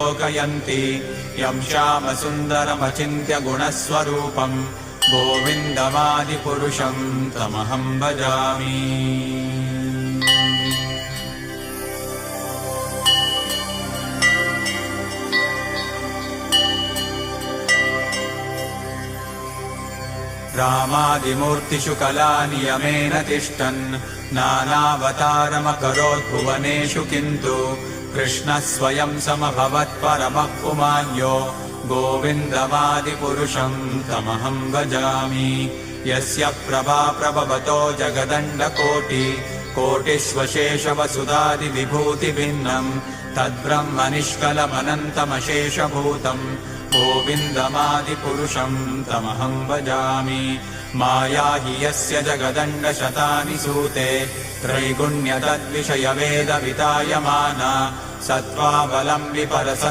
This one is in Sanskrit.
लोकयन्ति यं श्यामसुन्दरमचिन्त्य गुणस्वरूपम् गोविन्दमादिपुरुषं तमहं भजामि। रामादिमूर्तिषु कलानियमेन तिष्ठन् नानावतारमकरोत् भुवनेषु किन्तु कृष्णः स्वयं समभवत् परमः पुमान्यो गोविन्दमादिपुरुषं तमहं भजामि। यस्य प्रभा प्रभवतो जगदण्डकोटिकोटिष्वशेषवसुधादिविभूतिभिन्नम् तद्ब्रह्म निष्कलमनन्तमशेषभूतम् गोविन्दमादिपुरुषं तमहं भजामि। माया हि यस्य जगदण्डशतानि सूते त्रैगुण्यतद्विषयवेदवितायमाना सत्त्वावलम्बि परस